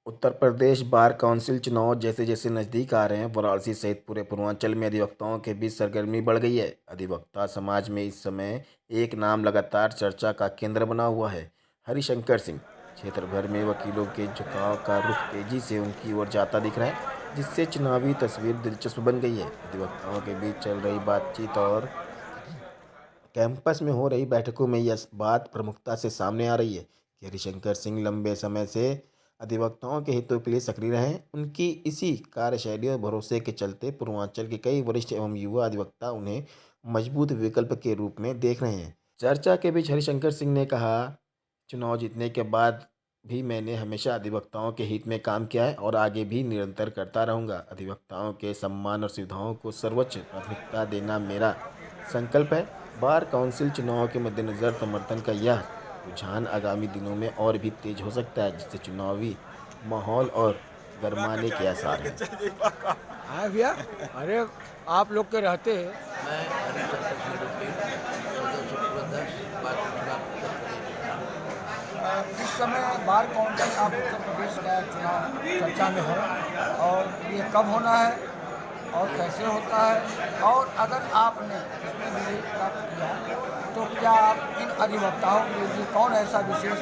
Uttar Pradesh bar council चुनाव जैसे जैसे नजदीक आ रहे हैं, वाराणसी सहित पूरे पूर्वांचल में अधिवक्ताओं के बीच सरगर्मी बढ़ गई है। अधिवक्ता समाज में इस समय एक नाम लगातार चर्चा का केंद्र बना हुआ है, हरिशंकर सिंह। क्षेत्र भर में वकीलों के झुकाव का रुख तेजी से उनकी ओर जाता दिख रहा है, जिससे चुनावी तस्वीर दिलचस्प बन गई है। अधिवक्ताओं के बीच चल रही बातचीत और कैंपस में हो रही बैठकों में यह बात प्रमुखता से सामने आ रही है कि हरिशंकर सिंह लंबे समय से अधिवक्ताओं के हितों के लिए सक्रिय रहे हैं। उनकी इसी कार्यशैली और भरोसे के चलते पूर्वांचल के कई वरिष्ठ एवं युवा अधिवक्ता उन्हें मजबूत विकल्प के रूप में देख रहे हैं। चर्चा के बीच हरिशंकर सिंह ने कहा, चुनाव जीतने के बाद भी मैंने हमेशा अधिवक्ताओं के हित में काम किया है और आगे भी निरंतर करता रहूंगा। अधिवक्ताओं के सम्मान और सुविधाओं को सर्वोच्च प्राथमिकता देना मेरा संकल्प है। बार काउंसिल चुनाव के मद्देनजर समर्थन का यह रुझान आगामी दिनों में और भी तेज हो सकता है, जिससे चुनावी माहौल और गरमाने के आसार हैं। हाँ भैया, अरे आप लोग के रहते मैं हरिशंकर सिंह रुपी, सदस्य पूर्वाध्यक्ष भारतीय उत्तर प्रदेश। इस समय बार काउंसिल आप उत्तर प्रदेश का चुनाव चर्चा में है और ये कब होना है और कैसे होता है, और अगर आपने इसमें विजय प्राप्त किया तो क्या आप इन अधिवक्ताओं के लिए कौन ऐसा विशेष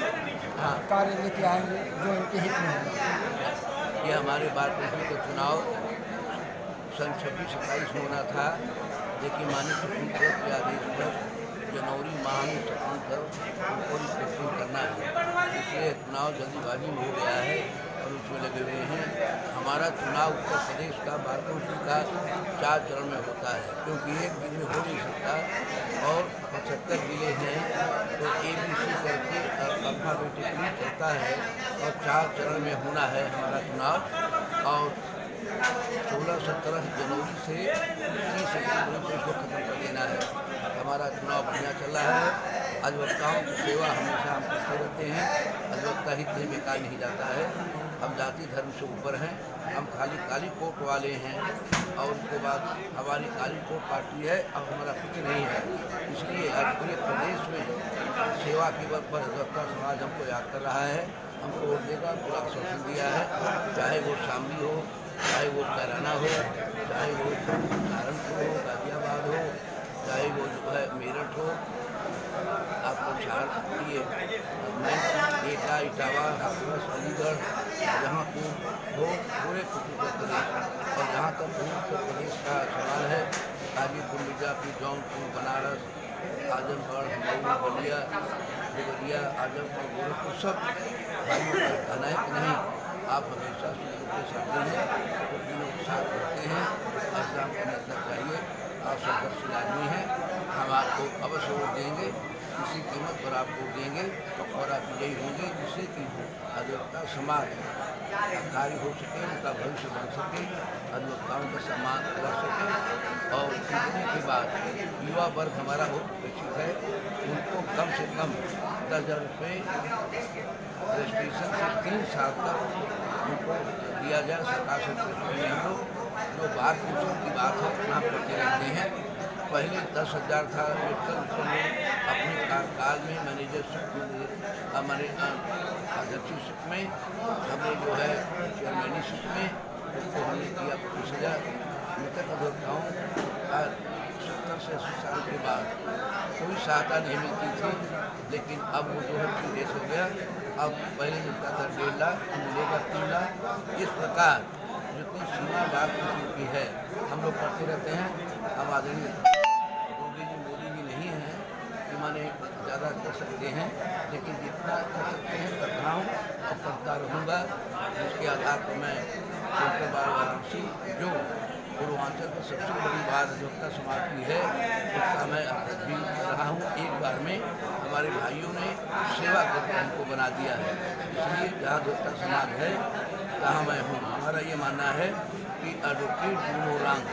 कार्य लेके आएंगे जो इनके हित में है? ये हमारे बार काउंसिल का चुनाव सन 26-27 में होना था, लेकिन माननीय सुप्रीम कोर्ट के आदेश पर जनवरी माह में सुप्रीम कोर्ट उनको रिपोर्टिंग करना है, इसलिए चुनाव जल्दीबाजी में हो गया है और उसमें लगे हुए हैं। हमारा चुनाव उत्तर प्रदेश का बार काउंसिल का 4 चरण में होता है, क्योंकि एक दिन में हो नहीं सकता और 75 जिले हैं, तो ABC करके अल्फाबेटिकली चलता है और 4 चरण में होना है हमारा चुनाव। और 16-17 जनवरी से 30 अक्टूबर को इसको खत्म कर देना है। हमारा चुनाव बढ़िया चल रहा है। अधिवक्ताओं की सेवा हमेशा हम करते रहते हैं। अधिवक्ता हित में बेकार नहीं जाता है। हम जाति धर्म से ऊपर हैं, हम खाली काली कोट वाले हैं और उसके बाद हमारी काली कोट पार्टी है, अब हमारा कुछ नहीं है। इसलिए आज पूरे प्रदेश में सेवा के बल पर अधिवक्ता समाज हमको याद कर रहा है, हमको वोट देगा, पूरा आश्वासन दिया है। चाहे वो शामली हो, चाहे वो कैराना हो, चाहे वो सहारनपुर हो, गाजियाबाद हो, चाहे वो जो है मेरठ हो, आपको एटा, इटावा, हाथरस, अलीगढ़, जहाँपुर हो, पूरे उत्तर प्रदेश। और जहाँ तक पूरे उत्तर प्रदेश का सवाल है, गाजीपुर, मिर्जापुर, जौनपुर, बनारस, आजमगढ़, मऊ, बलिया, देवरिया, आजमगढ़, गोरखपुर, सब भाइयों का कहना है कि नहीं, आप हमेशा सूत्रों के साथ हैं, वकीलों के साथ रहते हैं, ऐसा आपको मतलब चाहिए। आप संघर्षशील आदमी हैं, हम आपको अवश्य वोट देंगे, किसी कीमत पर आप वोट देंगे और आप विजयी होंगे, जिससे कि अधिवक्ता समाज कार्य हो सके, उनका भविष्य बन सके, अधिवक्ताओं का सम्मान कर सके। और जीतने के बाद युवा वर्ग हमारा बहुत अपेक्षित है, उनको कम से कम 10,000 रुपये रजिस्ट्रेशन से 3 साल तक उनको दिया जाए। सरकार से हम लोग जो बार काउंसिल की बात है वहाँ करते रहते हैं। पहले 10,000 था, अपने कार्यकाल में मैनेजरशिप हमारे अध्यक्षशिप में, हमने जो है चेयरमैनशिप में उसको हमने किया 25,000। मृतक अधिवक्ताओं का 70 से 80 साल के बाद कोई सहायता नहीं मिलती थी, लेकिन अब वो जो है सीरियस हो गया। अब पहले मिलता था 1.5 लाख, अब मिलेगा 3 लाख। इस प्रकार जितनी सीमा बात की है हम लोग करते रहते हैं। हम आदरणीय मोदी जी नहीं हैं कि माने ज़्यादा कर सकते हैं, लेकिन जितना कर सकते हैं कर रहा हूँ और करता रहूँगा। जिसके आधार पर मैं डॉक्टर बार वाराणसी, जो पूर्वांचल की सबसे बड़ी बात अधिवक्ता समाज की है, उसका मैं अध्यक्ष भी कर रहा हूँ। एक बार में हमारे भाइयों ने सेवा करके हमको बना दिया है, इसलिए जहाँ अधिवक्ता समाज है तहाँ मैं हूँ। हमारा ये मानना है कि एडवोकेट ब्रूनो लांग